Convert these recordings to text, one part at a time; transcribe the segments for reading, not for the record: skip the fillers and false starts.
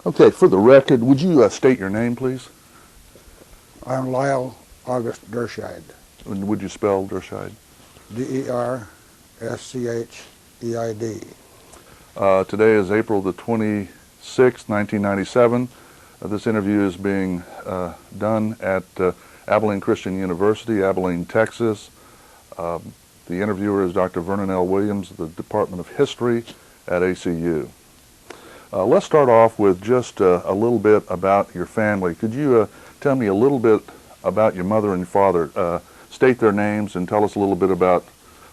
Okay, for the record, would you state your name, please? I'm Lyly Derscheid. And would you spell Derscheid? Derscheid. Today is April the 26th, 1997. This interview is being done at Abilene Christian University, Abilene, Texas. The interviewer is Dr. Vernon L. Williams, the Department of History at ACU. Let's start off with just a little bit about your family. Could you tell me a little bit about your mother and father? State their names and tell us a little bit about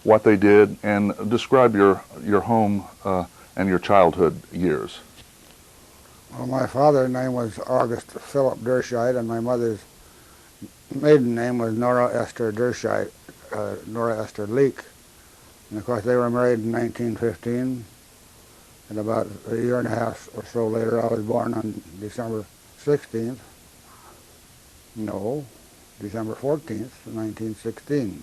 what they did, and describe your home and your childhood years. Well, my father's name was August Philip Derscheid, and my mother's maiden name was Nora Esther Derscheid, Nora Esther Leek. And of course, they were married in 1915. And about a year and a half or so later, I was born on December 16th. No, December 14th, 1916.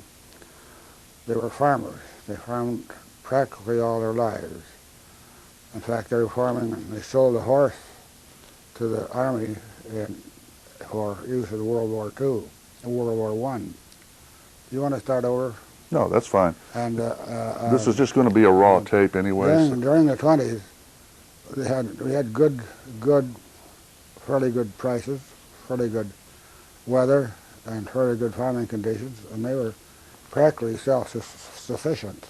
They were farmers. They farmed practically all their lives. In fact, they were farming, and they sold a horse to the Army for use in World War II and World War I. Do you want to start over? No, that's fine. And this is just going to be a raw tape anyway. During the 20s, we had fairly good prices, fairly good weather, and fairly good farming conditions, and they were practically self-sufficient.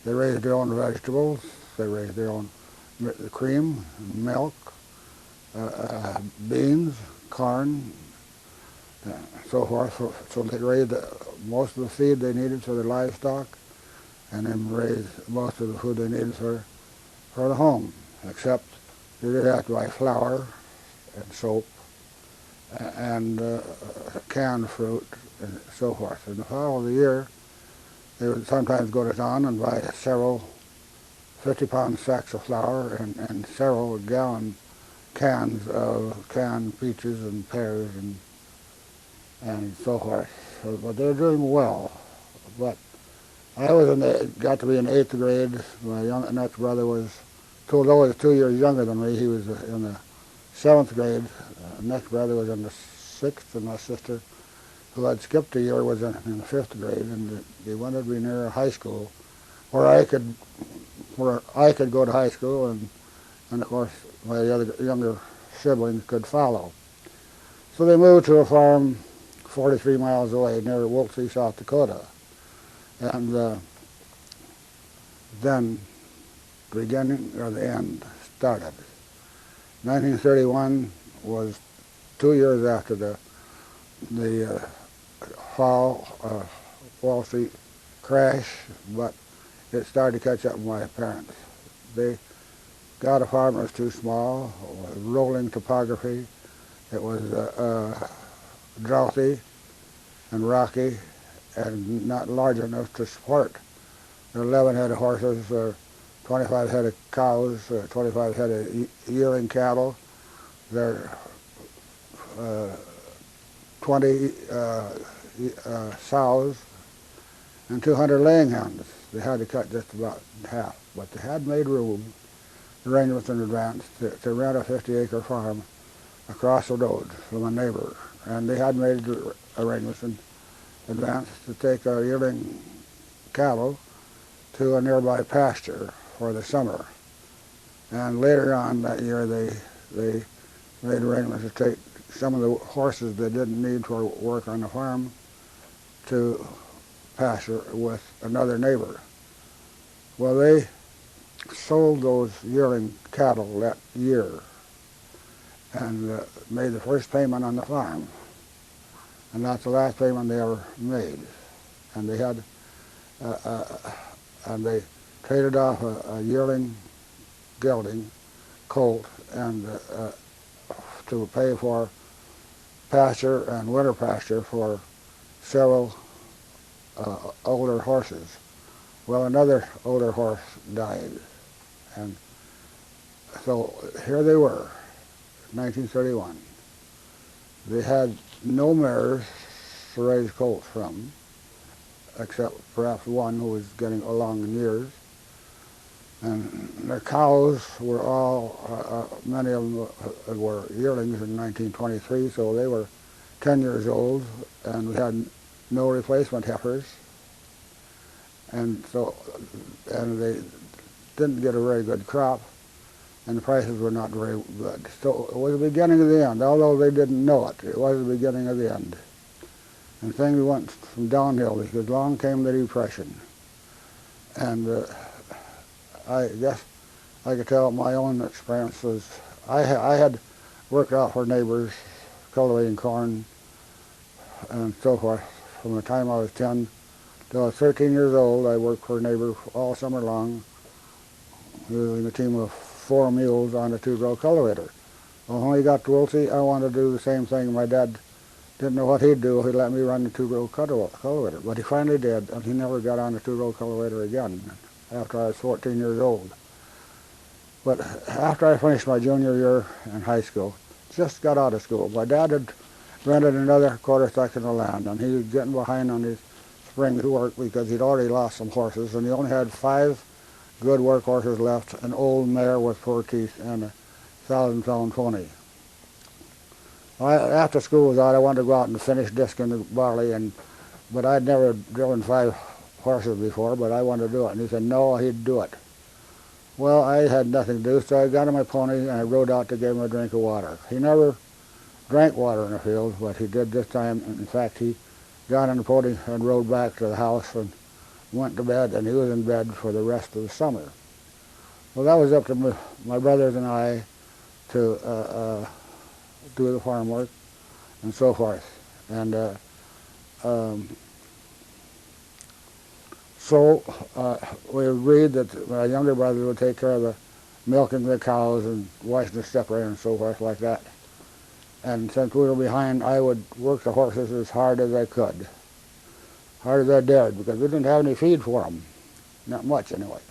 They raised their own vegetables, they raised their own cream, milk, beans, corn, so forth. So they raised most of the feed they needed for their livestock, and then raised most of the food they needed for the home, except they did have to buy flour and soap and canned fruit and so forth. In the fall of the year, they would sometimes go to town and buy several 50-pound sacks of flour and several gallon cans of canned peaches and pears and so forth. But they were doing well. But I got to be in 8th grade. My next brother was, although he was 2 years younger than me, he was in the 7th grade. Next brother was in the 6th, and my sister, who had skipped a year, was in the 5th grade, and they wanted me near a high school where I could go to high school, and of course my other younger siblings could follow. So they moved to a farm 43 miles away near Wolfsey, South Dakota. And then the beginning or the end started. 1931 was 2 years after the fall Wall Street crash, but it started to catch up with my parents. They got a farm that was too small, rolling topography. It was droughty and rocky and not large enough to support. There were 11 head of horses, 25 head of cows, 25 head of yearling cattle. There are 20 sows and 200 laying hens. They had to cut just about half, but they had made room, arrangements in advance, to rent a 50-acre farm across the road from a neighbor. And they had made arrangements in advance to take our yearling cattle to a nearby pasture for the summer. And later on that year, they made arrangements to take some of the horses they didn't need for work on the farm to pasture with another neighbor. Well, they sold those yearling cattle that year and made the first payment on the farm. And that's the last payment they ever made. And they had, and they traded off a yearling gelding colt and to pay for pasture and winter pasture for several older horses. Well, another older horse died, and so here they were, 1931. They had no mares to raise colts from, except perhaps one who was getting along in years. And the cows were all, many of them were yearlings in 1923, so they were 10 years old, and we had no replacement heifers. And so, and they didn't get a very good crop, and the prices were not very good. So it was the beginning of the end. Although they didn't know it, it was the beginning of the end. And things went from downhill because along came the Depression. And I guess I could tell my own experiences. I had worked out for neighbors, cultivating corn and so forth. From the time I was 10 till I was 13 years old, I worked for a neighbor all summer long, using a team of 4 mules on a 2-row cultivator. Well, when we got to Wilsey, I wanted to do the same thing. My dad didn't know what he'd do. He let me run the 2-row cultivator, but he finally did, and he never got on the 2-row cultivator again after I was 14 years old. But after I finished my junior year in high school, just got out of school, my dad had rented another quarter section of land, and he was getting behind on his spring work because he'd already lost some horses, and he only had 5 good work horses left, an old mare with 4 teeth and a 1,000-pound pony. After school was out, I wanted to go out and finish disking the barley, but I'd never driven 5 horses before, but I wanted to do it. And he said no, he'd do it. Well, I had nothing to do, so I got on my pony and I rode out to give him a drink of water. He never drank water in the field, but he did this time. In fact, he got on the pony and rode back to the house and went to bed, and he was in bed for the rest of the summer. Well, that was up to my brothers and I to do the farm work and so forth. And so we agreed that my younger brother would take care of the milking the cows and washing the separator and so forth like that. And since we were behind, I would work the horses as hard as I could, hard as I dared, because we didn't have any feed for them, not much anyway.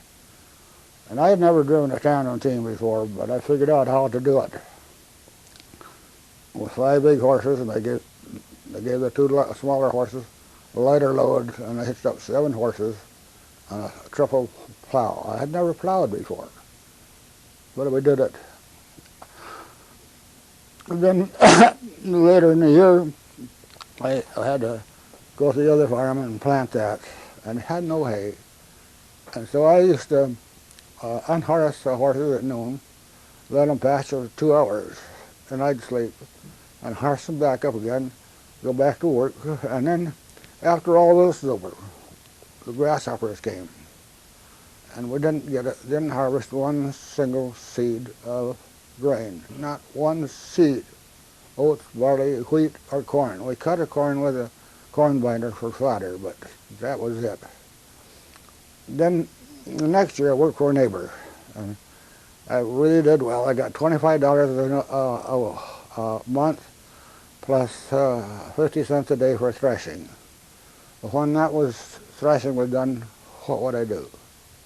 And I had never driven a tandem team before, but I figured out how to do it. With 5 big horses, and they gave the 2 smaller horses a lighter load, and I hitched up 7 horses on a triple plow. I had never plowed before, but we did it. And then later in the year, I had to go to the other farm and plant that, and it had no hay. And so I used to unharness the horses at noon, let them pasture for 2 hours, and I'd sleep, and harness them back up again, go back to work, and then after all this was over, the grasshoppers came, and we didn't harvest one single seed of grain, not one seed, oats, barley, wheat, or corn. We cut a corn with a corn binder for fodder, but that was it. Then the next year I worked for a neighbor, and I really did well. I got $25 a month plus 50 cents a day for threshing. But when threshing was done, what would I do?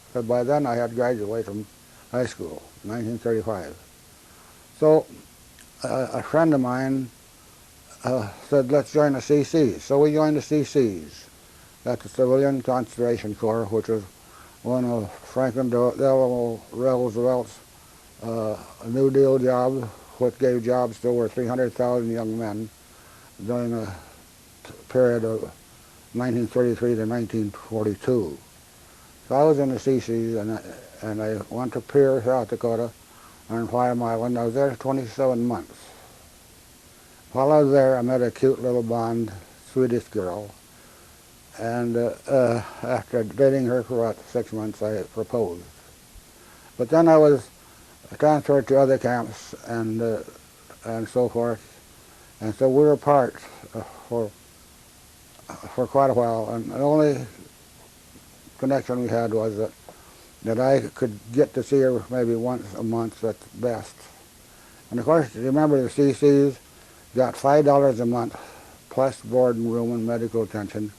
Because by then I had graduated from high school, 1935. So a friend of mine said, let's join the CCs. So we joined the CCs. That's the Civilian Conservation Corps, which was one of Franklin Delano Roosevelt's New Deal job, which gave jobs to over 300,000 young men during a period of 1933 to 1942. So I was in the CCs, and I went to Pierre, South Dakota, on Five Island. I was there 27 months. While I was there, I met a cute little blonde Swedish girl, and after dating her for about 6 months, I proposed. But then I was transferred to other camps and so forth, and so we were apart for quite a while. And the only connection we had was that I could get to see her maybe once a month at best. And of course, remember the CCs got $5 a month plus board and room and medical attention,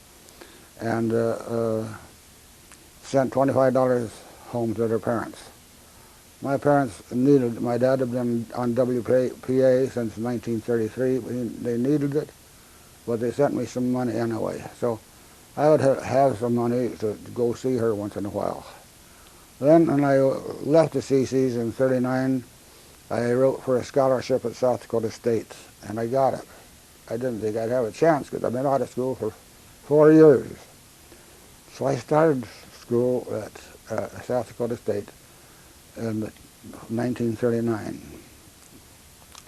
and sent $25 home to their parents. My parents my dad had been on WPA since 1933. They needed it, but they sent me some money anyway. So I would have some money to go see her once in a while. Then when I left the CCs in 39, I wrote for a scholarship at South Dakota State, and I got it. I didn't think I'd have a chance because I've been out of school for 4 years. So I started school at South Dakota State in 1939.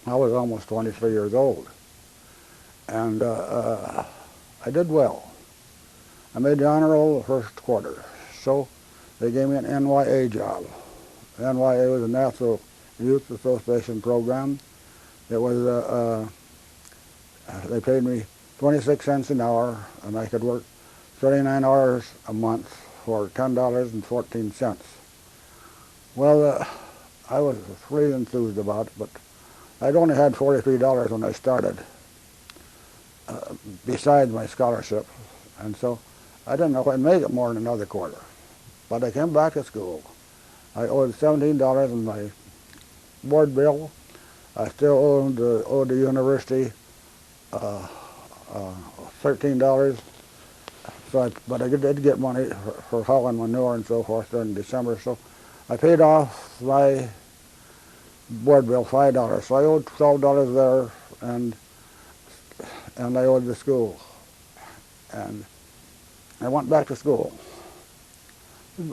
I was almost 23 years old, and I did well. I made the honor roll the first quarter, so they gave me an NYA job. NYA was a National Youth Association program. It was they paid me 26 cents an hour, and I could work 39 hours a month for $10.14. Well, I was really enthused about it, but I'd only had $43 when I started, besides my scholarship, and so I didn't know if I'd make it more than another quarter. But I came back to school. I owed $17 in my board bill. I still owed the university $13. But I did get money for hauling manure and so forth during December. So I paid off my board bill $5. So I owed $12 there, and I owed the school. And I went back to school.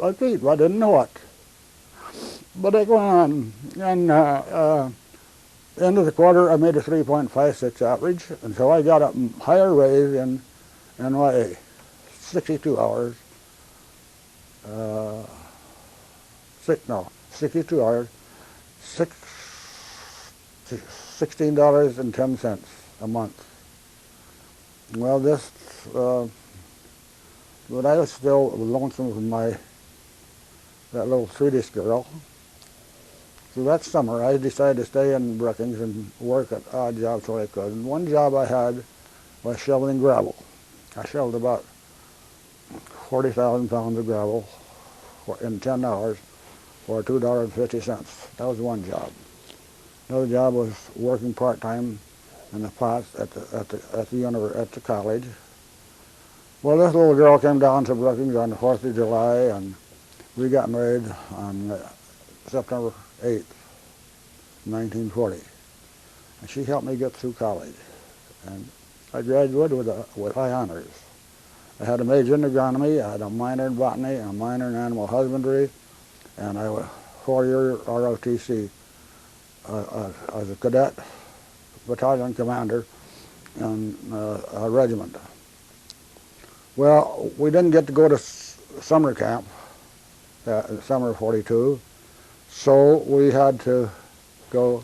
I didn't know it. But I went on, and end of the quarter I made a 3.56 average, and so I got a higher raise in NYA, 62 hours, 62 hours, $16.10 a month. Well, but I was still lonesome with that little Swedish girl. So that summer I decided to stay in Brookings and work at odd jobs where I could. And one job I had was shoveling gravel. I shoveled about 40,000 pounds of gravel in 10 hours for $2.50. That was one job. Another job was working part-time in the pots at the college. Well, this little girl came down to Brookings on the 4th of July, and we got married on September 8th, 1940. And she helped me get through college. And I graduated with high honors. I had a major in agronomy, I had a minor in botany, a minor in animal husbandry, and I was a 4-year ROTC as a cadet, battalion commander in a regiment. Well, we didn't get to go to summer camp, summer of 42, so we had to go,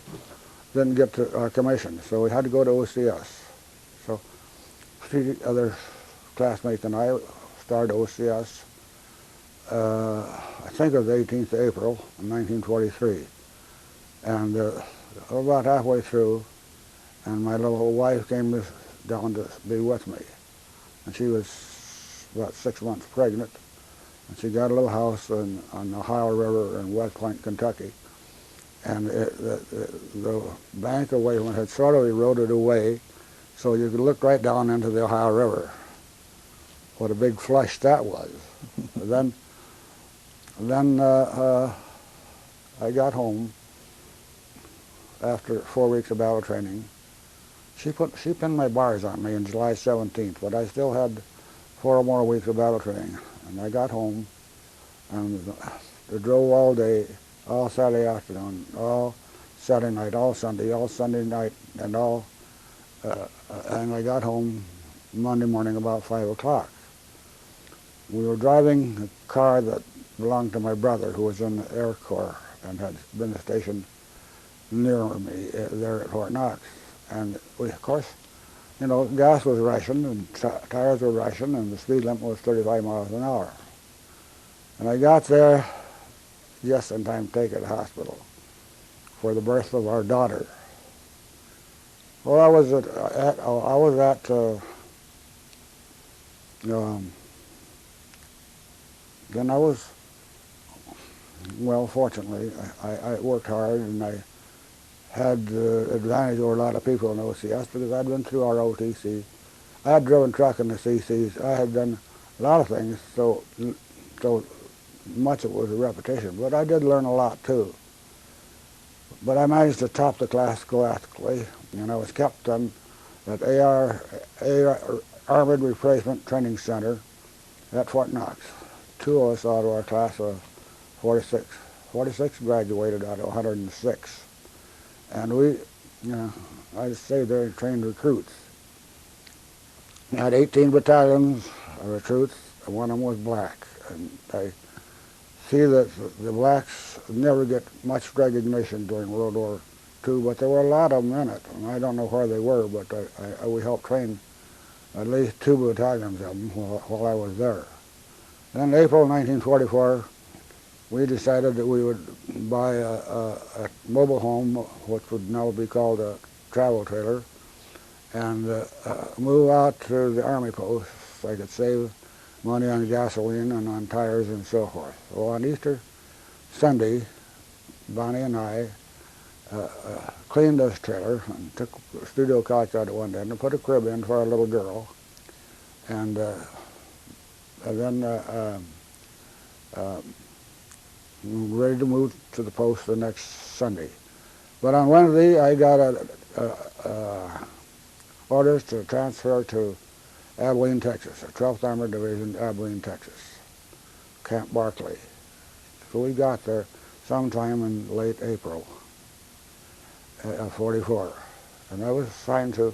didn't get to our commission, so we had to go to OCS. So 3 other classmates and I started OCS, I think it was the 18th of April in 1943. And about halfway through, and my little wife came down to be with me. And she was about 6 months pregnant, and she got a little house on the Ohio River in West Point, Kentucky. And the bank of Wayland had sort of eroded away, so you could look right down into the Ohio River. What a big flush that was. Then I got home after 4 weeks of battle training. She pinned my bars on me on July 17th, but I still had 4 more weeks of battle training. And I got home, and I drove all day, all Saturday afternoon, all Saturday night, all Sunday night, and and I got home Monday morning about 5 o'clock. We were driving a car that belonged to my brother, who was in the Air Corps and had been stationed near me there at Fort Knox. And we, of course, you know, gas was rationed and tires were rationed, and the speed limit was 35 miles an hour. And I got there just in time to take her to the hospital for the birth of our daughter. Well, I was then I was, well, fortunately, I worked hard, and I had advantage over a lot of people in OCS because I'd been through our OTC. I had driven truck in the CCs. I had done a lot of things, so much of it was a repetition, but I did learn a lot too. But I managed to top the class scholastically, and I was kept at Armored Replacement Training Center at Fort Knox. Two of us out of our class of 46. 46 graduated out of 106. And we, I stayed there and trained recruits. We had 18 battalions of recruits, and one of them was black. And I see that the blacks never get much recognition during World War II, but there were a lot of them in it. And I don't know where they were, but we helped train at least 2 battalions of them while I was there. Then in April 1944, we decided that we would buy a mobile home, which would now be called a travel trailer, and move out to the Army post so I could save money on gasoline and on tires and so forth. So on Easter Sunday, Bonnie and I cleaned this trailer and took a studio couch out of one end and put a crib in for our little girl, and then ready to move to the post the next Sunday. But on Wednesday, I got orders to transfer to Abilene, Texas, the 12th Armored Division, Abilene, Texas, Camp Barclay. So we got there sometime in late April of 44. And I was assigned to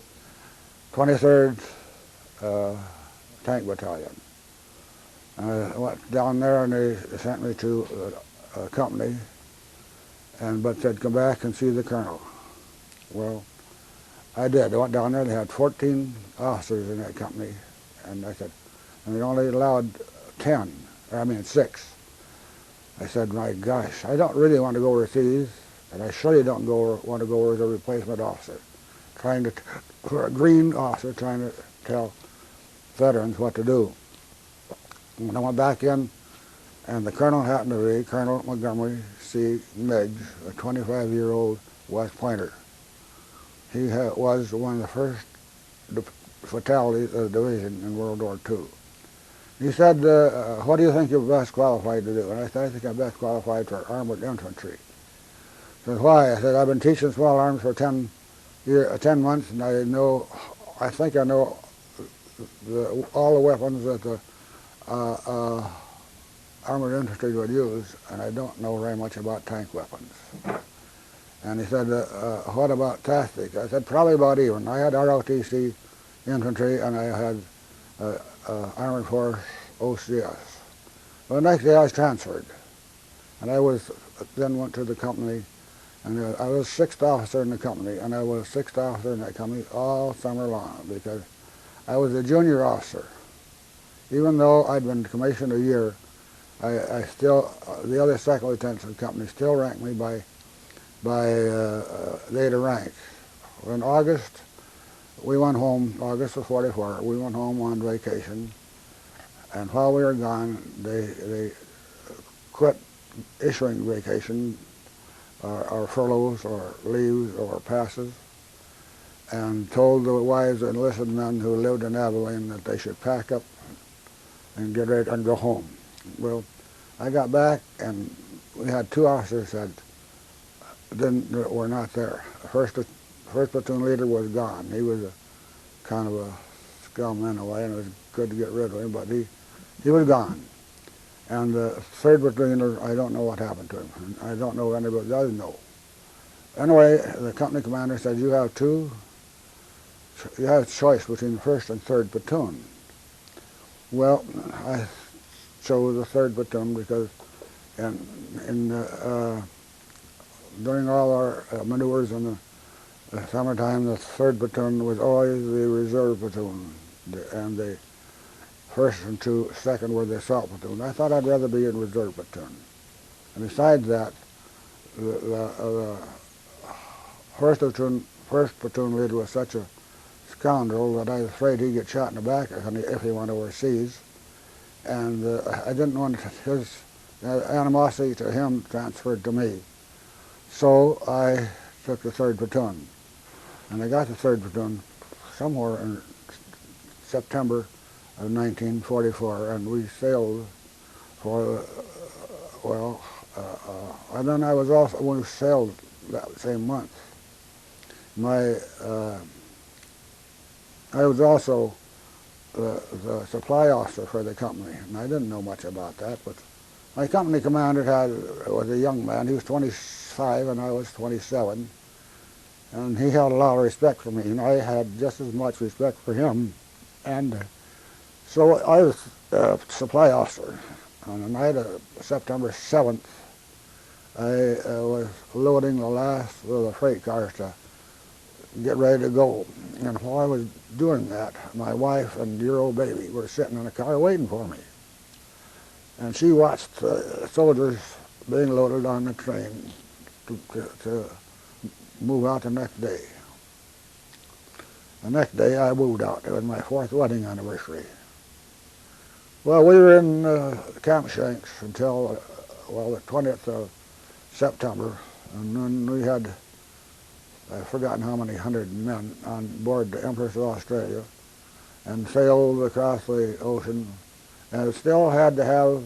23rd Tank Battalion. I went down there and they sent me to a company, but said come back and see the colonel. Well, I did. I went down there. They had 14 officers in that company, and I said, and they only allowed 6. I said, my gosh, I don't really want to go overseas, and I surely don't want to go as a replacement officer, for a green officer trying to tell veterans what to do. When I went back in, and the colonel happened to be Colonel Montgomery C. Meigs, a 25-year-old West Pointer. He was one of the first fatalities of the division in World War II. He said, what do you think you're best qualified to do? And I said, I think I'm best qualified for armored infantry. He said, why? I said, I've been teaching small arms for 10 months, and I think I know all the weapons that the armored infantry would use, and I don't know very much about tank weapons. And he said, what about tactics? I said, probably about even. I had ROTC infantry, and I had Armored Force OCS. Well, the next day I was transferred, and then went to the company, and I was 6th officer in the company, and I was 6th officer in that company all summer long, because I was a junior officer. Even though I'd been commissioned a year, I still, the other second lieutenants in the company still ranked me by later rank. In August, we went home, August of 44, we went home on vacation, and while we were gone, they quit issuing vacation, or furloughs, or leaves, or passes, and told the wives of enlisted men who lived in Abilene that they should pack up and get ready and go home. Well, I got back, and we had 2 officers that were not there. The first platoon leader was gone. He was a kind of a scum in a way, and it was good to get rid of him, but he was gone. And the 3rd platoon leader, I don't know what happened to him. And I don't know if anybody does know. Anyway, the company commander said, you have a choice between the 1st and 3rd platoon. Well, I chose the 3rd platoon because during all our maneuvers in the summertime, the 3rd platoon was always the reserve platoon, and the 1st and 2nd were the assault platoon. I thought I'd rather be in reserve platoon. And besides that, the 1st platoon leader was such a scoundrel that I was afraid he'd get shot in the back if he went overseas. And I didn't want his animosity to him transferred to me. So I took the 3rd platoon. And I got the 3rd platoon somewhere in September of 1944, and we sailed for well, and then I was also, when we sailed that same month, I was also the supply officer for the company, and I didn't know much about that, but my company commander was a young man. He was 25 and I was 27, and he held a lot of respect for me, and I had just as much respect for him. And so I was supply officer. On the night of September 7th, I was loading the last of the freight cars to get ready to go. And while I was doing that, my wife and dear old baby were sitting in the car waiting for me. And she watched soldiers being loaded on the train to move out the next day. The next day I moved out. It was my 4th wedding anniversary. Well, we were in Camp Shanks until, the 20th of September, and then we had, I've forgotten how many hundred men on board the Empress of Australia, and sailed across the ocean, and it still had to have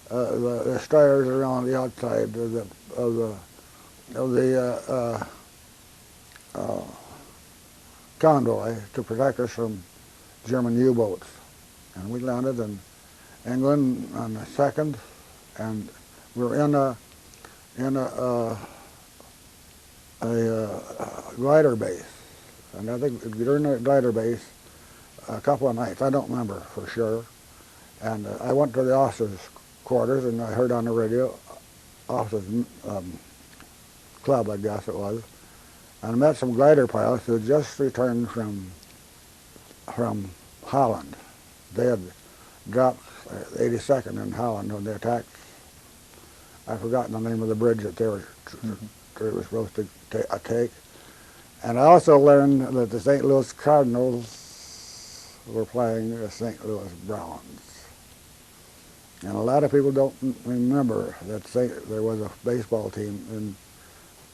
the stars around the outside of the convoy to protect us from German U-boats. And we landed in England on the 2nd, and we were in a glider base. And I think during the glider base, a couple of nights, I don't remember for sure, and I went to the officers' quarters, and I heard on the radio, officers' club, I guess it was, and I met some glider pilots who had just returned from Holland. They had dropped 82nd in Holland when they attacked. I've forgotten the name of the bridge that they were supposed to take. And I also learned that the St. Louis Cardinals were playing the St. Louis Browns. And a lot of people don't remember that there was a baseball team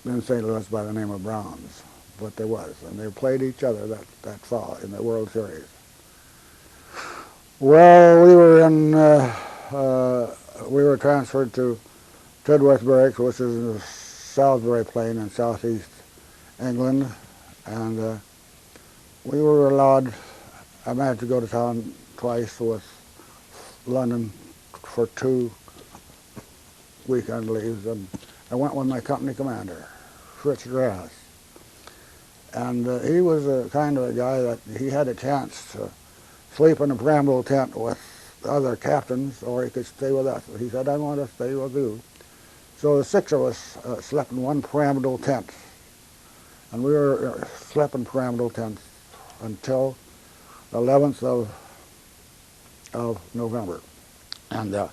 in St. Louis by the name of Browns, but there was. And they played each other that fall in the World Series. Well, we were transferred to Tidworth Barracks, which is in the Salisbury Plain in southeast England, and we were allowed. I managed to go to town twice with London for 2 weekend leaves, and I went with my company commander, Fritz Grass, and he was a kind of a guy that he had a chance to sleep in a pyramidal tent with other captains, or he could stay with us. He said, I want to stay with you. So the 6 of us slept in one pyramidal tent, and we slept in pyramidal tents until the 11th of November. And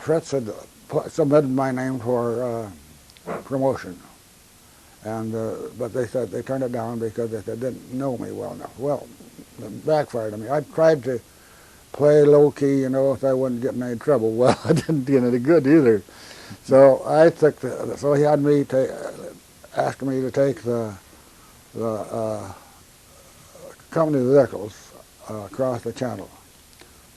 Fritz had submitted my name for promotion, and but they said they turned it down because they didn't know me well enough. Well, it backfired on me. I tried to play low key, if I wouldn't get in any trouble. Well, I didn't get any good either. So I took so he had me asked me to take the company vehicles across the channel.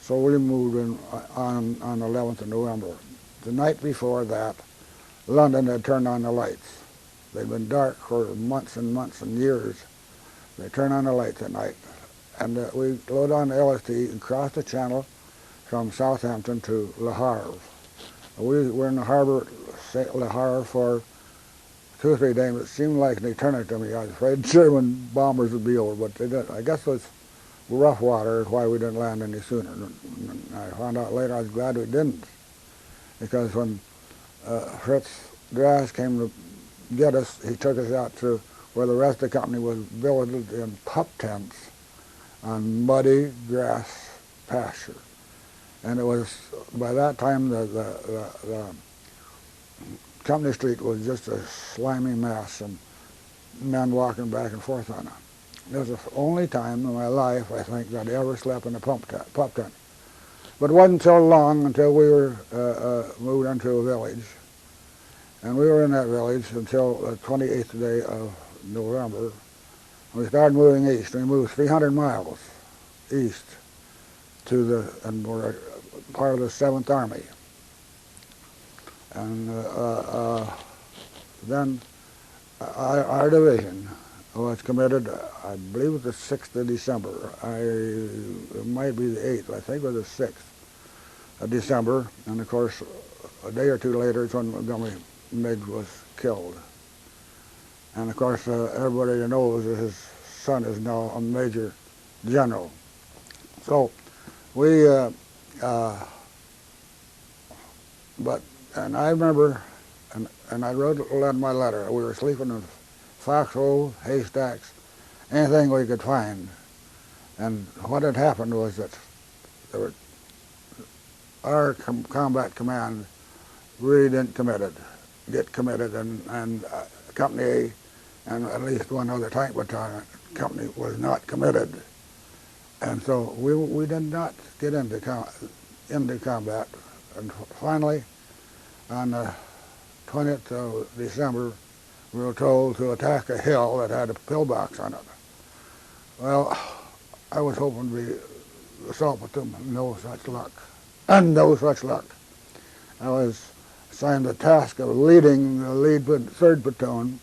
So we moved in on the 11th of November. The night before that, London had turned on the lights. They'd been dark for months and months and years. They turned on the lights at night. And we loaded on the LST and crossed the channel from Southampton to Le Havre. We were in the harbor at Le Havre for 2 or 3 days. It seemed like an eternity to me. I was afraid German bombers would be over, but they didn't. I guess it was rough water, why we didn't land any sooner. And I found out later I was glad we didn't, because when Fritz Grass came to get us, he took us out to where the rest of the company was billeted in pup tents on muddy grass pasture. And it was, by that time, the company street was just a slimy mess and men walking back and forth on it. It was the only time in my life, I think, that I ever slept in a pup tent. But it wasn't so long until we were moved into a village. And we were in that village until the 28th day of November. We started moving east. We moved 300 miles east and we're part of the 7th Army. And then our division was committed, I believe it was the 6th of December. It might be the 8th, I think it was the 6th of December. And of course, a day or two later, it's when Montgomery Meigs was killed. And of course, everybody knows that his son is now a major general. So we, and I remember, and I wrote in my letter, we were sleeping in foxholes, haystacks, anything we could find. And what had happened was that our combat command really didn't get committed, and Company A and at least one other tank battalion company was not committed. And so we did not get into combat. And finally, on the 20th of December, we were told to attack a hill that had a pillbox on it. Well, I was hoping to be assault platoon, no such luck. And no such luck. I was assigned the task of leading the lead 3rd platoon,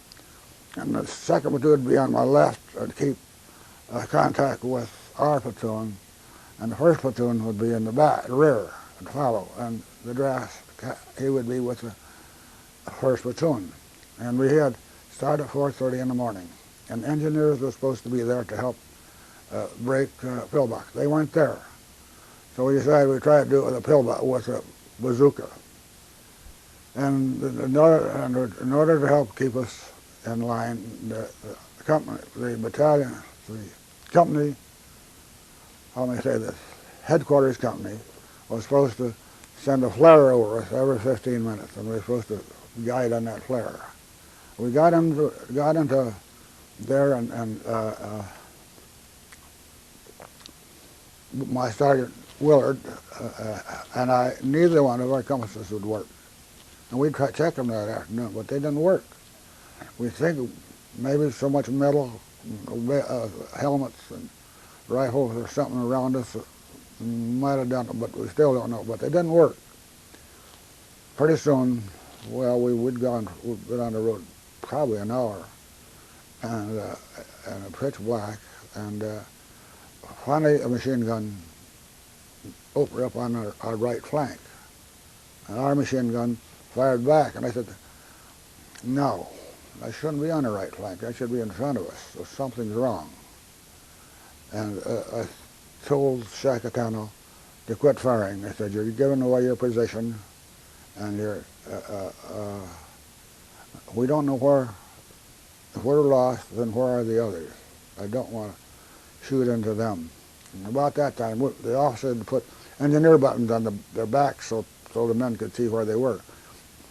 and the 2nd platoon would be on my left and keep contact with our platoon, and the 1st platoon would be in the back, rear, and follow, and the draft, he would be with the 1st platoon. And we had started at 4:30 in the morning, and engineers were supposed to be there to help break pillbox. They weren't there. So we decided we'd try to do it with a pillbox, with a bazooka. And in order to help keep us in line, the company, how may I say this, headquarters company was supposed to send a flare over us every 15 minutes, and we were supposed to guide on that flare. We got into there, and my Sergeant Willard and I, neither one of our compasses would work. And we tried to check them that afternoon, but they didn't work. We think maybe so much metal, helmets and rifles or something around us might have done it, but we still don't know. But they didn't work. Pretty soon, well, we'd been on the road probably an hour, and pitch black, and finally a machine gun opened up on our right flank, and our machine gun fired back, and I said, no, I shouldn't be on the right flank, I should be in front of us, so something's wrong. And I told Shakatano to quit firing. I said, you're giving away your position, and we don't know where, if we're lost, then where are the others? I don't want to shoot into them. And about that time, the officer had put engineer buttons on their backs so the men could see where they were.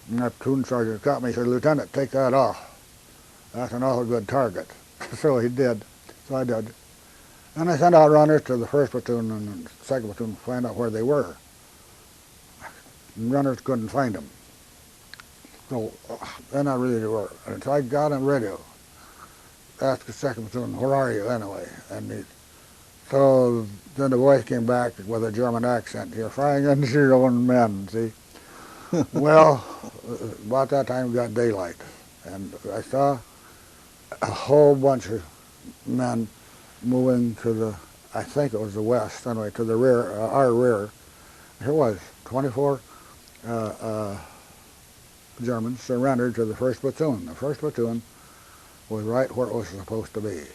And that platoon sergeant caught me and said, Lieutenant, take that off. That's an awful good target. So he did. So I did. And I sent out runners to the 1st platoon and the 2nd platoon to find out where they were. And runners couldn't find them. So then I really were. And so I got on radio, asked the 2nd platoon, where are you anyway? And so then the voice came back with a German accent. You're firing into your own men, see? Well, about that time we got daylight. And I saw a whole bunch of men moving to the, I think it was the west, anyway, to the rear, our rear. Here was 24 Germans surrendered to the 1st platoon. The 1st platoon was right where it was supposed to be,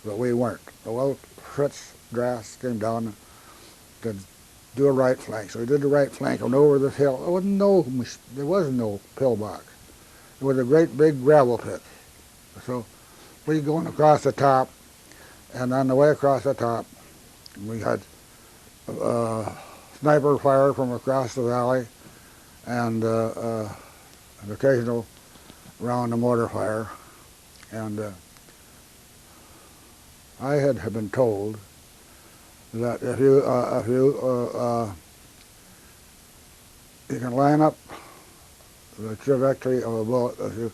but we weren't. Well, Fritz Drass came down to do a right flank, so he did the right flank and over this hill. There was no pillbox. It was a great big gravel pit. So we going across the top, and on the way across the top, we had sniper fire from across the valley, and an occasional round of mortar fire. And I had been told that if you can line up the trajectory of a bullet, if you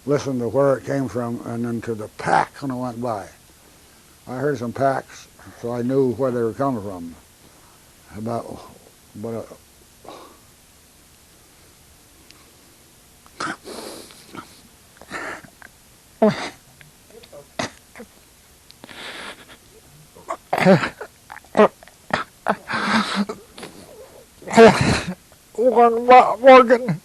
listen to where it came from and then to the pack when it went by. I heard some packs, so I knew where they were coming from. Morgan,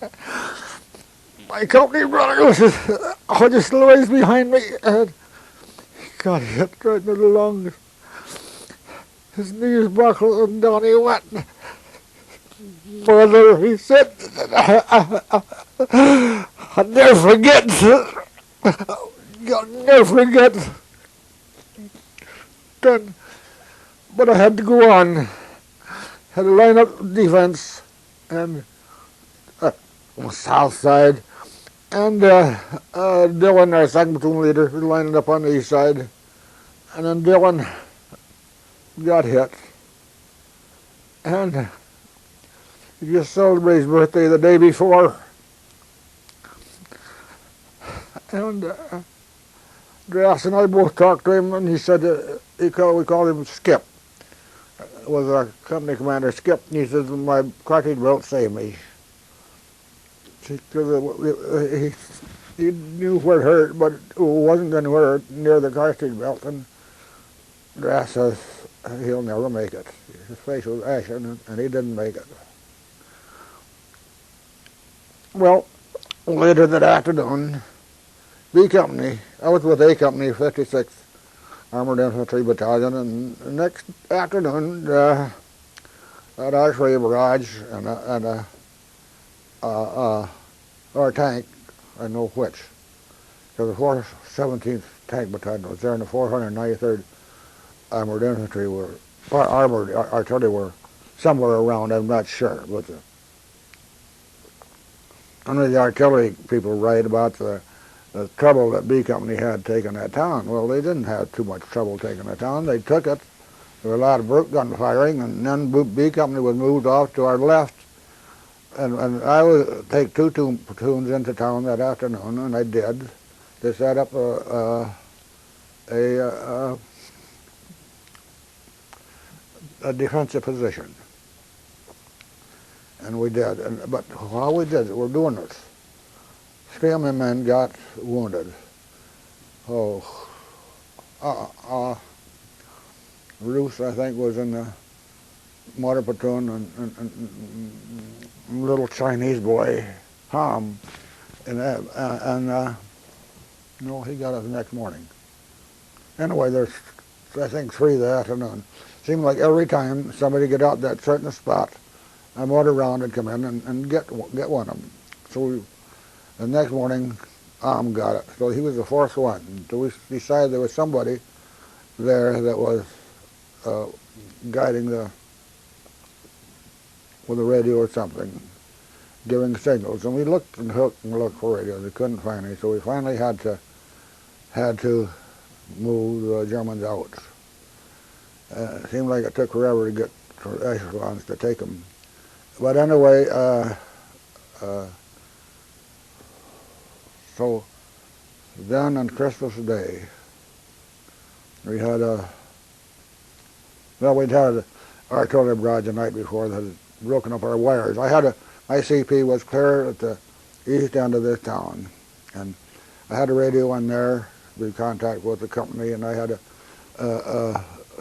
my company brother, was just lays behind me, and he got hit right in the lungs. His knees buckled and down he went. Brother, he said, I'll never forget. I'll never forget. Then, but I had to go on. Had to line up defense and on the south side. And Dylan, our second platoon leader, was lining up on the east side. And then Dylan got hit. And he just celebrated his birthday the day before. And Drass and I both talked to him, and he said we called him Skip. Was our company commander, Skip. And he says, my cartridge belt saved me. He knew where it hurt, but it wasn't anywhere near the cartridge belt. And Drass says he'll never make it. His face was ashen, and he didn't make it. Well, later that afternoon, B Company, I was with A Company, 56th Armored Infantry Battalion, and the next afternoon, at archery barrage and our tank, I don't know which, because the 417th Tank Battalion was there, and the 493rd Armored Infantry were, armored artillery were somewhere around, I'm not sure, but none of the artillery people write about the trouble that B Company had taking that town. Well, they didn't have too much trouble taking the town. They took it. There was a lot of brute gun firing, and then B Company was moved off to our left. And I would take two platoons into town that afternoon, and I did. They set up a defensive position. And we did. But while we did it, we're doing this. 3 of my men got wounded. Roos, I think, was in the motor platoon, and little Chinese boy, Ham, no, he got it the next morning. Anyway, there's, I think, 3 that afternoon. Seemed like every time somebody get out that certain spot, a motor round would come in and get one of them. So the next morning, got it. So he was the 4th one. So we decided there was somebody there that was guiding with a radio or something, giving signals. And we looked and looked for radios. We couldn't find any. So we finally had to move the Germans out. It seemed like it took forever to get for echelons to take them. But anyway, so then on Christmas Day, we had we'd had an artillery barrage the night before that had broken up our wires. My CP was clear at the east end of this town, and I had a radio in there, be contact with the company, and I had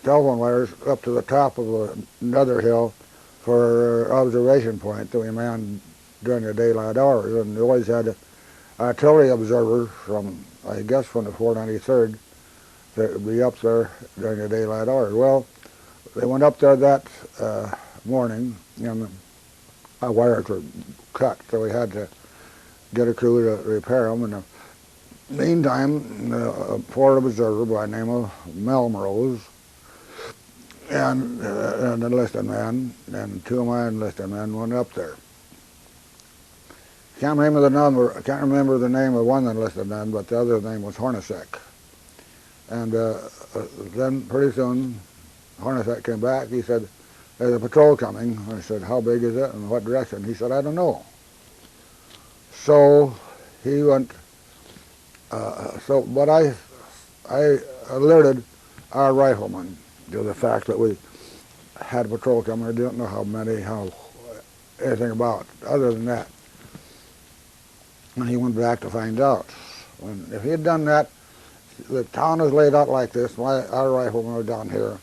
telephone wires up to the top of another hill for observation point that we manned during the daylight hours, and we always had an artillery observer from, I guess, from the 493rd that would be up there during the daylight hours. Well, they went up there that morning, and our wires were cut, so we had to get a crew to repair them. In the meantime, a forward observer by the name of Melrose and an enlisted man, and 2 of my enlisted men went up there. Can't remember the name of one enlisted man, but the other name was Hornacek. And then pretty soon, Hornacek came back. He said, "There's a patrol coming." I said, "How big is it and what direction?" He said, "I don't know." So he went. But I alerted our riflemen to the fact that we had a patrol coming. I didn't know how many, anything about it, other than that. And he went back to find out. If he had done that, the town is laid out like this. Our riflemen were down here,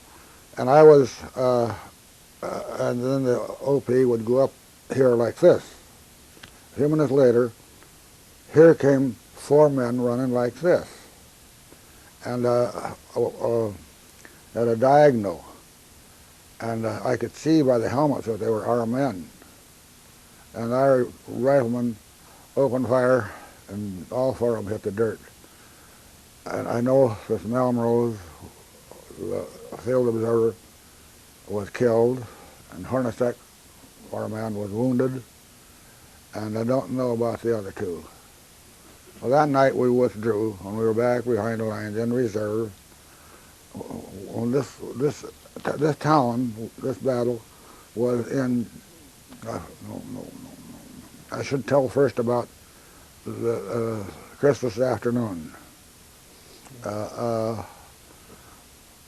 and I was, and then the OP would go up here like this. A few minutes later, here came 4 men running like this, and at a diagonal, and I could see by the helmets that they were our men. And our riflemen opened fire, and all 4 of them hit the dirt. And I know this Melrose, the field observer, was killed, and Hornacek, our man, was wounded, and I don't know about the other 2. Well, that night we withdrew, and we were back behind the lines in reserve. When this town, this battle, was in. I should tell first about the Christmas afternoon. Now,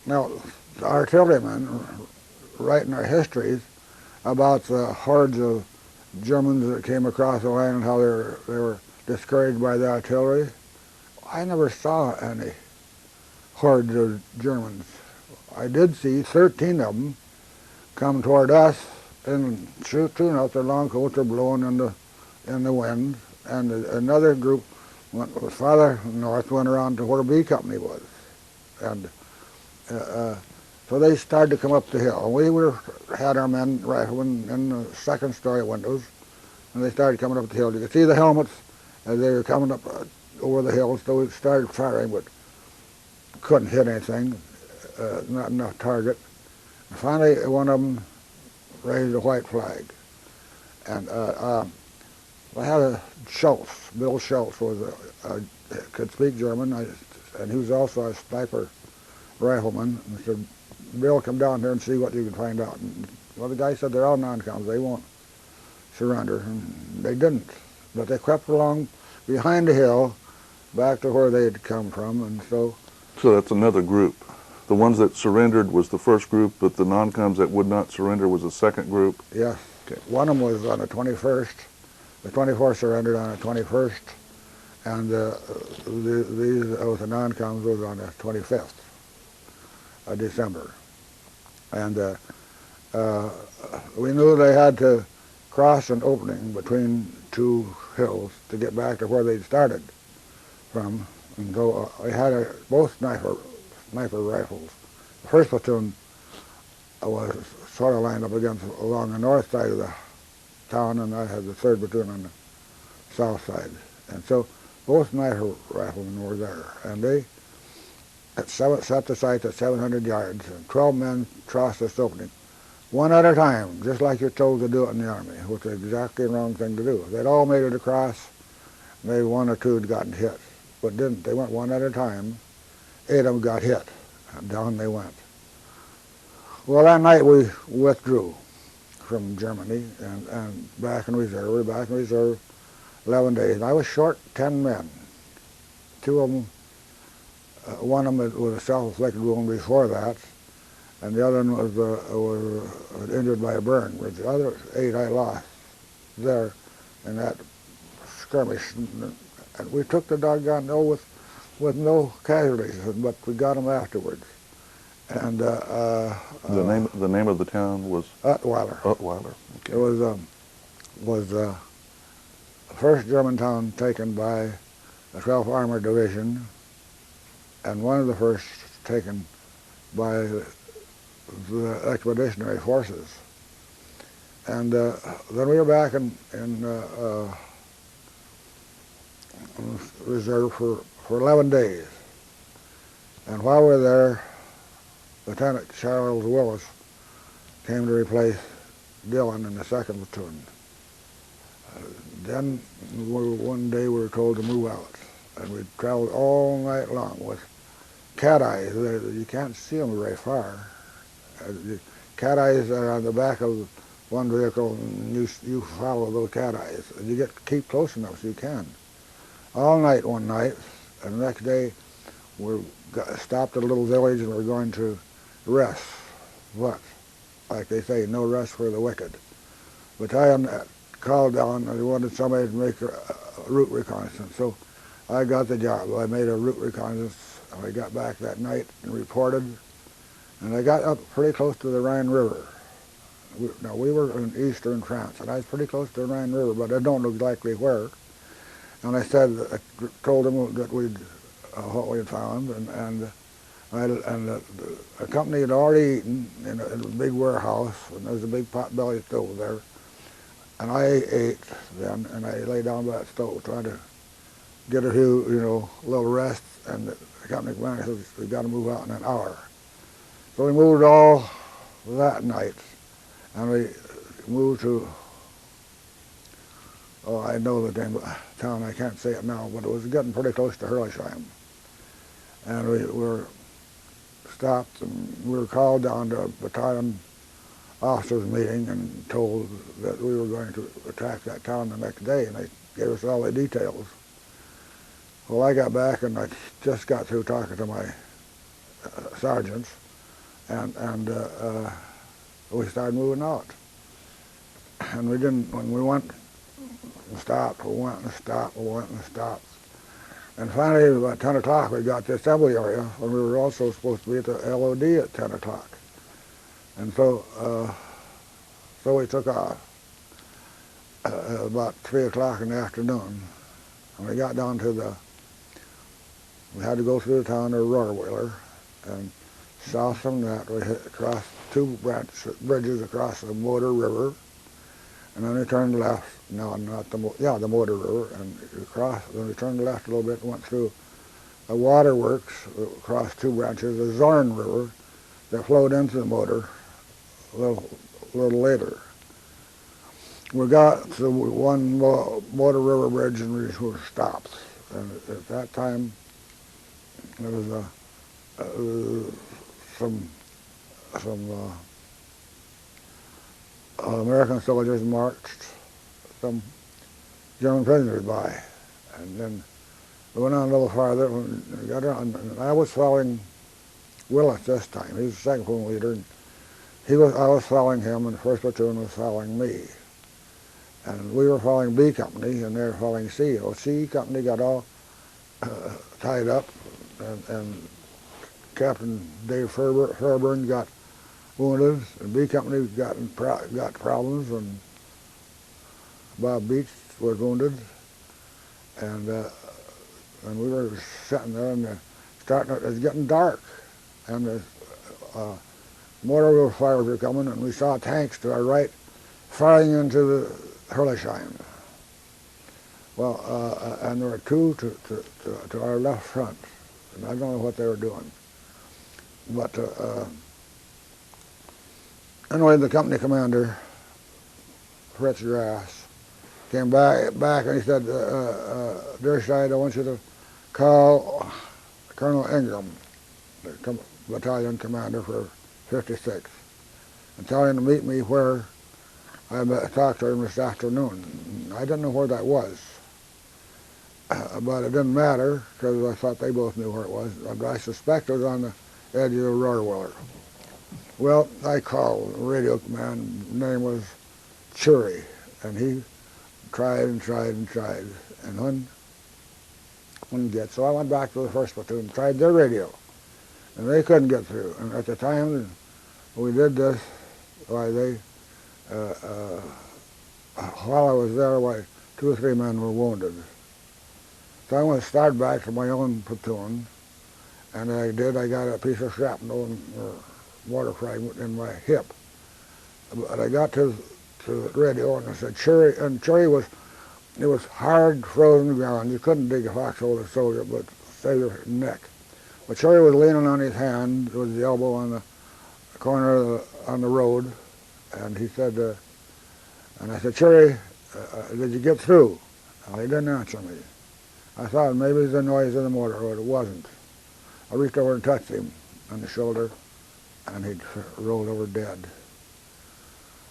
the artillerymen write in our histories about the hordes of Germans that came across the line and how they were discouraged by the artillery. I never saw any hordes of Germans. I did see 13 of them come toward us and shoot out their long coats are blowing in the wind, and another group went farther north, went around to where B Company was, and so they started to come up the hill. We had our men riflemen in the second-story windows, and they started coming up the hill. You could see the helmets as they were coming up over the hill, so we started firing, but couldn't hit anything, not enough target. And finally, one of them raised a white flag, and I had a Schultz. Bill Schultz could speak German, and he was also a sniper rifleman. And I said, Bill, come down here and see what you can find out. And, well, the guy said they're all non-coms. They won't surrender, and they didn't. But they crept along behind the hill back to where they had come from, and so. So that's another group. The ones that surrendered was the first group, but the non-coms that would not surrender was the second group? Yes. Okay. One of them was on the 21st. The 24th surrendered on the 21st, and these of the non-coms was on the 25th of December. And we knew they had to cross an opening between 2 hills to get back to where they'd started from. And so we had both sniper rifles. The first platoon was sort of lined up along the north side of the town, and I had the 3rd platoon on the south side. And so both sniper riflemen were there, and they set the sights at 700 yards, and 12 men crossed this opening, one at a time, just like you're told to do it in the Army, which is exactly the wrong thing to do. They'd all made it across, maybe 1 or 2 had gotten hit, but didn't. They went one at a time. 8 of them got hit, and down they went. Well, that night we withdrew from Germany and back in reserve. We were back in reserve 11 days. And I was short 10 men. 2 of them, one of them was a self-inflicted wound before that, and the other one was injured by a burn. But the other 8 I lost there in that skirmish. And we took the doggone hill with no casualties, but we got them afterwards. And the name of the town was Ottweiler. Ottweiler. Okay. It was the first German town taken by the 12th Armored Division, and one of the first taken by the Expeditionary Forces. And then we were back in reserve for 11 days. And while we were there, Lieutenant Charles Willis came to replace Dillon in the 2nd platoon. Then one day we were told to move out, and we traveled all night long with cat eyes. You can't see them very far. The cat eyes are on the back of one vehicle, and you follow those cat eyes. And you keep close enough so you can. All night one night, and the next day we stopped at a little village and we're going to rest. But, like they say, no rest for the wicked. Battalion called down and they wanted somebody to make a route reconnaissance. So I got the job. I made a route reconnaissance. I got back that night and reported, and I got up pretty close to the Rhine River. Now, we were in eastern France, and I was pretty close to the Rhine River, but I don't know exactly where. And I told them that what we had found, and the company had already eaten in a big warehouse, and there was a big pot-belly stove there. And I ate then, and I lay down by that stove trying to get a few, little rest, and the company commander says, "We've got to move out in an hour." So we moved all that night, and we moved to, I know the name of the town, I can't say it now, but it was getting pretty close to Hurlesheim. And we were stopped, and we were called down to a battalion officers meeting and told that we were going to attack that town the next day, and they gave us all the details. Well, I got back, and I just got through talking to my sergeants, and we started moving out. And we didn't, when we went and stopped, we went and stopped, we went and stopped. And finally, about 10 o'clock, we got to the assembly area, when we were also supposed to be at the LOD at 10 o'clock. And so we took off about 3 o'clock in the afternoon. And we got down to we had to go through the town of Rohrweiler, and south from that we crossed two bridges across the Motor River, and then we turned left, no, not the Motor River, and then we turned left a little bit and went through a waterworks across two branches, the Zorn River, that flowed into the Motor a little later. We got to one Motor River bridge and we were stopped. And at that time, there was some American soldiers marched some German prisoners by. And then we went on a little farther and we got around. And I was following Willis this time. He was the second platoon leader. And I was following him, and the first platoon was following me. And we were following B Company, and they were following C. Well, C Company got all tied up, and Captain Dave Fairburn got wounded, and B Company got problems, and Bob Beach was wounded, and we were sitting there, and it was getting dark, and the mortar river fires were coming, and we saw tanks to our right firing into the Hurlesheim. Well, and there were two to our left front, and I don't know what they were doing. But anyway, the company commander, Fritz Grass, came back and he said, Derscheid, I want you to call Colonel Ingram, the battalion commander for 56, and tell him to meet me where I talked to him this afternoon. I didn't know where that was, but it didn't matter because I thought they both knew where it was. I suspect it was on the edge of the Rohrweiler. Well, I called the radio command. His name was Chury, and he tried and tried and tried, and wouldn't get. So I went back to the first platoon and tried their radio, and they couldn't get through. And at the time we did this, while I was there, 2 or 3 men were wounded. So I went to start back to my own platoon, and I got a piece of shrapnel or mortar fragment in my hip. But I got to the radio, and I said, Chury, and Chury it was hard, frozen ground. You couldn't dig a foxhole to soldier, but save your neck. But Chury was leaning on his hand with the elbow on the corner on the road, and he said, and I said, Chury, did you get through? Well, he didn't answer me. I thought maybe it was the noise of the motor, but it wasn't. I reached over and touched him on the shoulder, and he'd rolled over dead.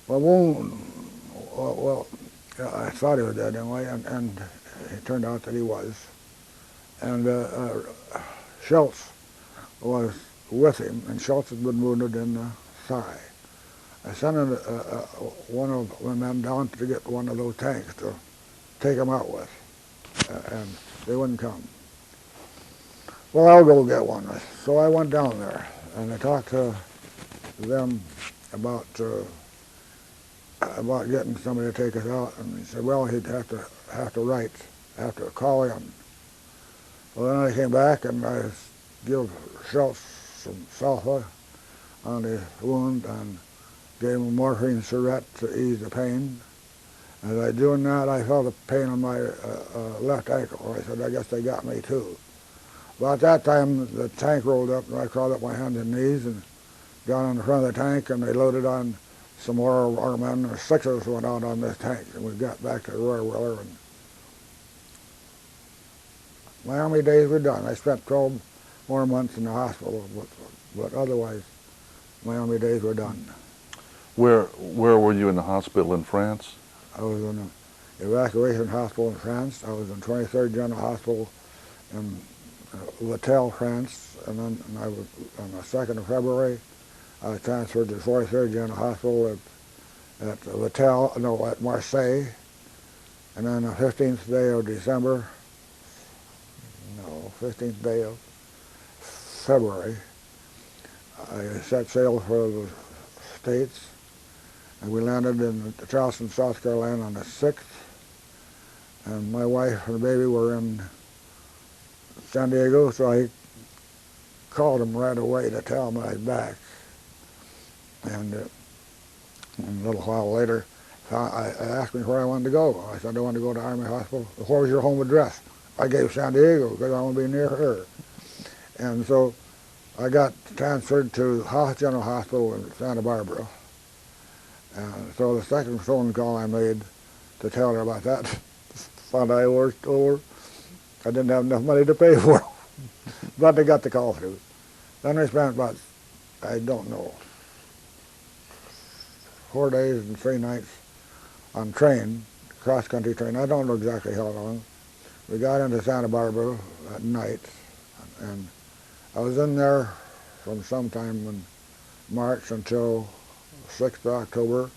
Well, I thought he was dead anyway, and it turned out that he was. And Schultz was with him, and Schultz had been wounded in the thigh. I sent one of my men down to get one of those tanks to take him out with. And They wouldn't come. Well, I'll go get one. So I went down there, and I talked to them about getting somebody to take us out, and he said, well, he'd have to call in. Well, then I came back and I gave Schultz some sulfa on the wound and gave him a morphine syringe to ease the pain. As I was doing that, I felt a pain on my left ankle. I said, I guess they got me too. About that time, the tank rolled up, and I crawled up my hands and knees and got on the front of the tank, and they loaded on some more of our men. Or 6 of us went out on this tank, and we got back to Roy Willer. And my Army days were done. I spent 12 more months in the hospital, but otherwise, my Army days were done. Where were you in the hospital in France? I was in an evacuation hospital in France. I was in 23rd General Hospital in Littell, France, and then I was on the 2nd of February. I was transferred to 43rd General Hospital at Marseille, and then the 15th day of December, 15th day of February, I set sail for the States, and we landed in Charleston, South Carolina on the 6th, and my wife and the baby were in San Diego, so I called him right away to tell him I was back. And a little while later, I asked me where I wanted to go. I said, I want to go to Army Hospital. Where was your home address? I gave San Diego because I want to be near her. And so I got transferred to House General Hospital in Santa Barbara. And so the second phone call I made to tell her about that, found I was over. I didn't have enough money to pay for it, but they got the call through. Then I spent about, I don't know, 4 days and 3 nights on train, cross-country train. I don't know exactly how long. We got into Santa Barbara at night, and I was in there from sometime in March until 6th of October,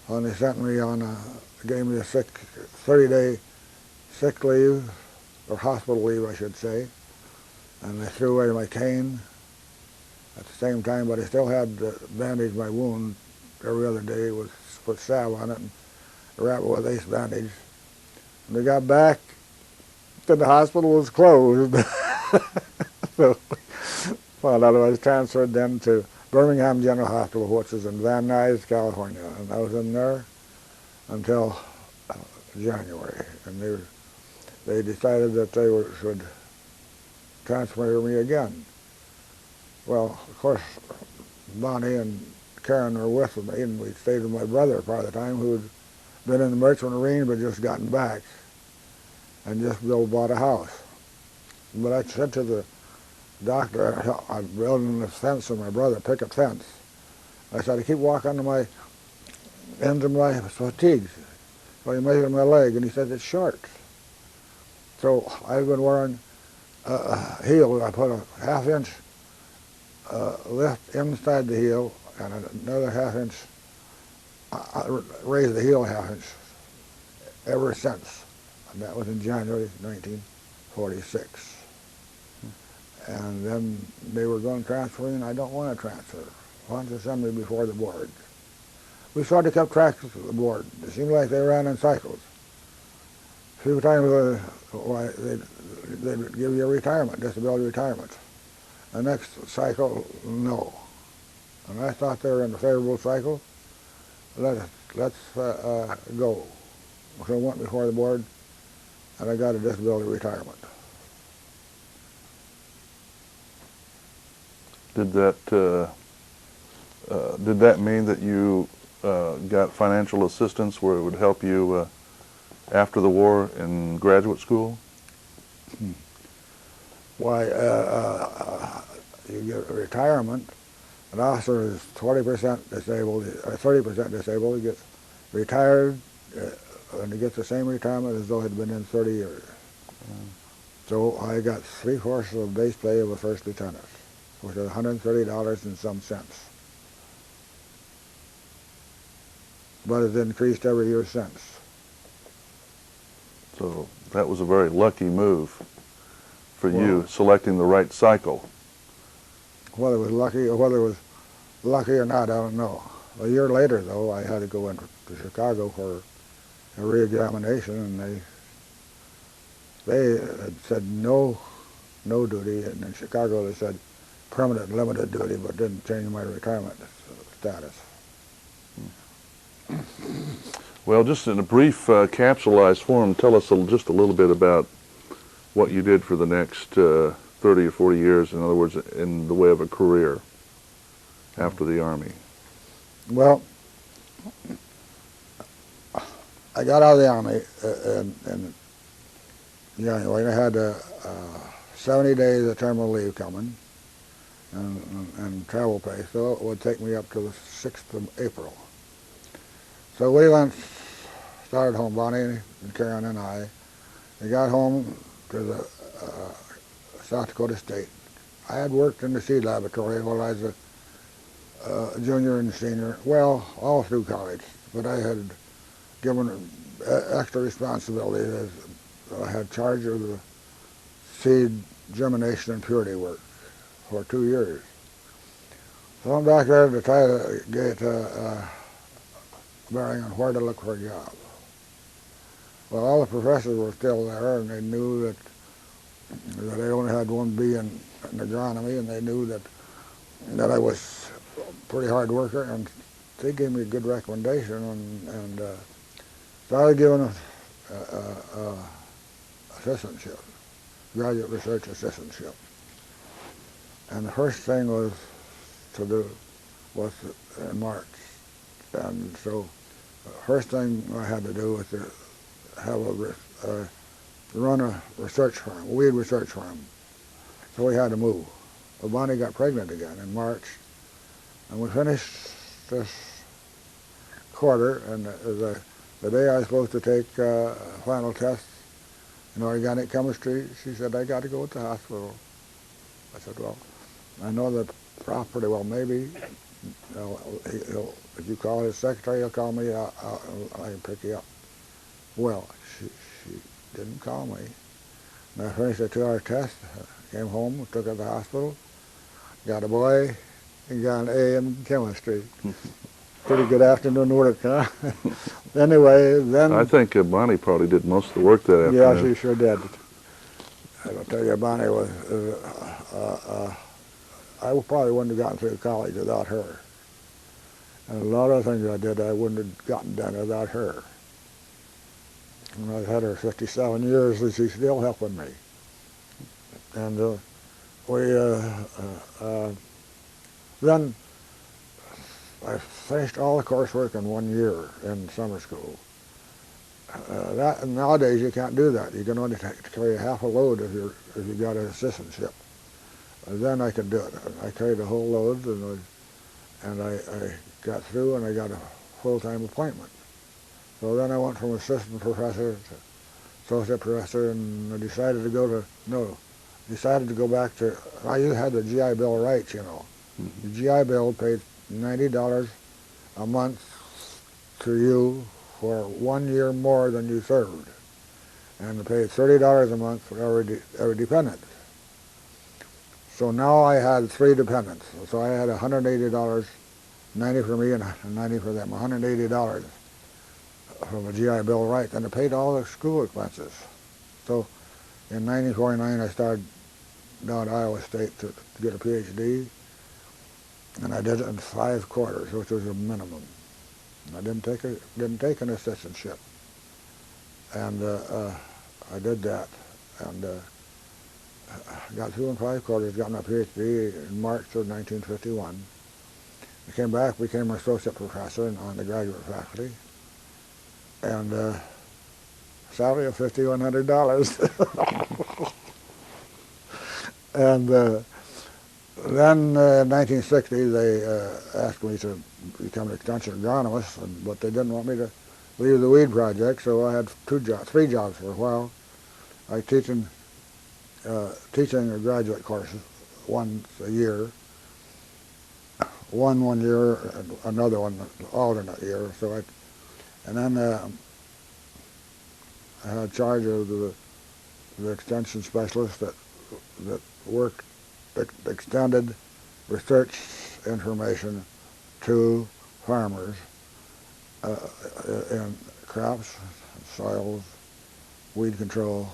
when they sent me on gave me a 30-day sick leave, or hospital leave, I should say, and they threw away my cane at the same time, but I still had to bandage my wound every other day, put salve on it and wrap it with ace bandage. When we got back, the hospital was closed. So found out I was transferred then to Birmingham General Hospital, which is in Van Nuys, California, and I was in there until January, and they decided that they should transfer me again. Well, of course, Bonnie and Karen were with me, and we stayed with my brother part of the time, who had been in the Merchant Marine but just gotten back and just bought a house. But I said to the doctor, I'm building this fence for my brother, picket fence. I said, I keep walking to my ends of my fatigues. So he measured my leg, and he said, it's short. So I've been wearing a heel. I put a half-inch lift inside the heel, and another half-inch, I raised the heel a half-inch ever since. And that was in January 1946. And then they were going to transfer me, and I don't want to transfer. I want to send me before the board. We sort of kept track of the board. It seemed like they ran in cycles. A few times they'd give you a retirement, disability retirement. The next cycle, no. And I thought they were in a favorable cycle. Let's go. So I went before the board, and I got a disability retirement. Did that mean that you got financial assistance where it would help you after the war in graduate school? Why, you get a retirement. An officer is 20% disabled, or 30% disabled. He gets retired, and he gets the same retirement as though he'd been in 30 years. So I got 3/4 of the base pay of a first lieutenant, which is $130 and some cents. But it's increased every year since. So That was a very lucky move for you, Well, selecting the right cycle. whether it was lucky or not, I don't know. A year later, though, I had to go into Chicago for a re-examination, and they had said no duty, and in Chicago they said permanent limited duty, but didn't change my retirement status. Well, just in a brief capsulized form, tell us just a little bit about what you did for the next 30 or 40 years, in other words, in the way of a career after the Army. Well, I got out of the Army in January. I had 70 days of terminal leave coming and travel pay, so it would take me up to the 6th of April. So we started home, Bonnie and Karen and I. We got home to the South Dakota State. I had worked in the seed laboratory while I was a junior and senior, well, all through college, but I had given extra responsibility as I had charge of the seed germination and purity work for 2 years. So I'm back there to try to get bearing on where to look for a job. Well, all the professors were still there, and they knew that they only had one B in agronomy, and they knew that I was a pretty hard worker, and they gave me a good recommendation, and started giving a assistantship, graduate research assistantship. And the first thing was to do was in March, and so the first thing I had to do was to have run a research firm, a weed research firm. So we had to move. Well, Bonnie got pregnant again in March, and we finished this quarter, and the day I was supposed to take final tests in organic chemistry, she said, I got to go to the hospital. I said, well, I know the prof pretty well, maybe. If you call his secretary, he'll call me, I can pick you up. Well, she didn't call me. And I finished a 2-hour test, came home, took her to the hospital, got a boy, and got an A in chemistry. Pretty good afternoon work, huh? Anyway, then... I think Bonnie probably did most of the work that afternoon. Yeah, she sure did. I'll tell you, Bonnie was... I probably wouldn't have gotten through college without her. And a lot of things I did, I wouldn't have gotten done without her. And I've had her 57 years, and she's still helping me. And then I finished all the coursework in 1 year in summer school. Nowadays you can't do that. You can only carry half a load if you got an assistantship. Then I could do it. I carried a whole load, and I got through, and I got a full-time appointment. So then I went from assistant professor to associate professor, and I decided to go back to, I had the GI Bill rights, you know. Mm-hmm. The GI Bill paid $90 a month to you for 1 year more than you served, and it paid $30 a month for every dependent. So now I had 3 dependents, so I had $180, 90 for me and 90 for them, $180 from a GI Bill right, and it paid all the school expenses. So in 1949 I started down at Iowa State to get a PhD, and I did it in 5 quarters, which was a minimum. I didn't take an assistantship, and I did that, and got through in 5 quarters, got my PhD in March of 1951. I came back, became an associate professor on the graduate faculty, and salary of $5,100. And then in 1960, they asked me to become an extension agronomist, but they didn't want me to leave the weed project, so I had 3 jobs for a while. I teaching a graduate course once a year, one year, another one alternate year. So and then I had charge of the the extension specialist that worked, extended research information to farmers in crops, soils, weed control,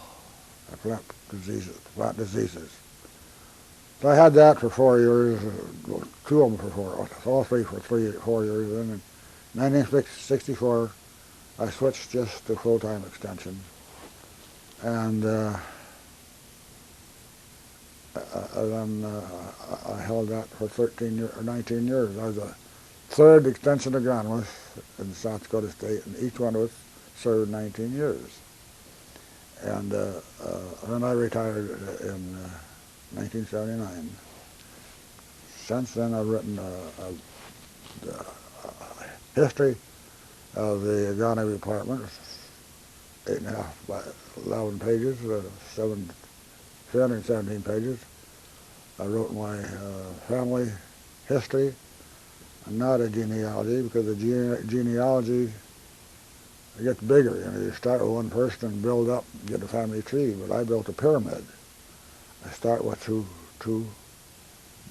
plant diseases. So I had that for 4 years, two of them for 4, all three for 4 years. Then in 1964, I switched just to full-time extension, and then I held that for 19 years. I was the third extension agronomist in South Dakota State, and each one of us served 19 years. And then I retired in 1979. Since then, I've written a history of the agronomy department, 8.5 by 11 pages, 317 pages. I wrote my family history, and not a genealogy, because the genealogy gets bigger. You know, you start with one person and build up, get a family tree. But I built a pyramid. I start with two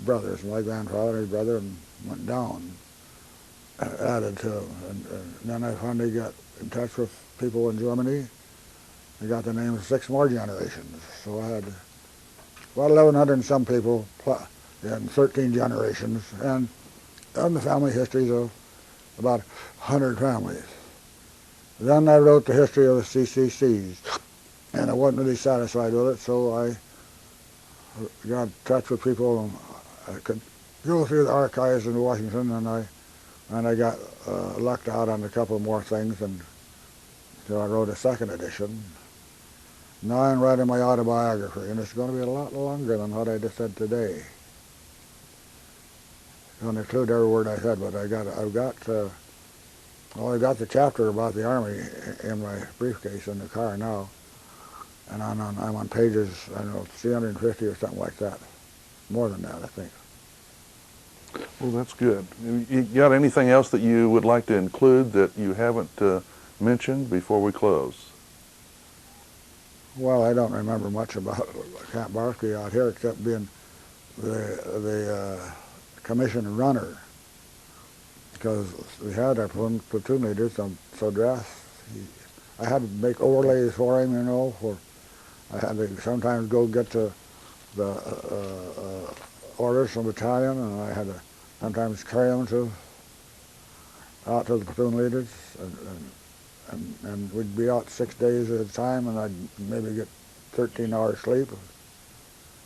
brothers, my grandfather and his brother, and went down, added to them. And then I finally got in touch with people in Germany. I got the name of 6 more generations. So I had about 1,100 and some people in 13 generations, and the family histories of about 100 families. Then I wrote the history of the CCCs, and I wasn't really satisfied with it, so I got in touch with people, and I could go through the archives in Washington, and I got lucked out on a couple more things, and so I wrote a second edition. Now I'm writing my autobiography, and it's going to be a lot longer than what I just said today. It's going to include every word I said, but I've got the chapter about the Army in my briefcase in the car now, and I'm on pages, I don't know, 350 or something like that. More than that, I think. Well, that's good. You got anything else that you would like to include that you haven't mentioned before we close? Well, I don't remember much about Camp Barsky out here, except being the commission runner, because we had our platoon leader, so dressed. I had to make overlays for him, you know. I had to sometimes go get the orders from the battalion, and I had to sometimes carry them out to the platoon leaders, and we'd be out 6 days at a time, and I'd maybe get 13 hours sleep,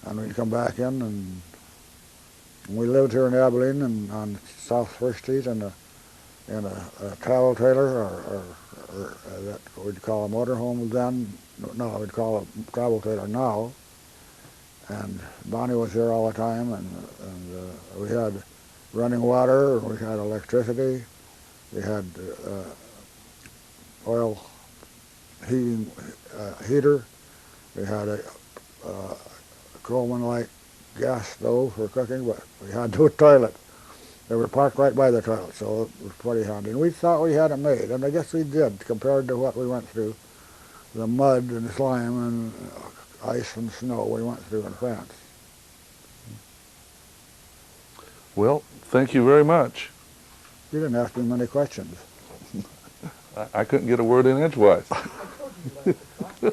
and we'd come back in, and we lived here in Abilene and on South First Street in a travel trailer, or that we'd call a motorhome then. No, we'd call a travel trailer now. And Bonnie was here all the time, and we had running water, we had electricity, we had oil heater, we had a Coleman-like gas stove for cooking, but we had no toilet. They were parked right by the toilet, so it was pretty handy. And we thought we had it made, and I guess we did, compared to what we went through, the mud and slime and ice and snow we went through in France. Well, thank you very much. You didn't ask me many questions. I couldn't get a word in edgewise.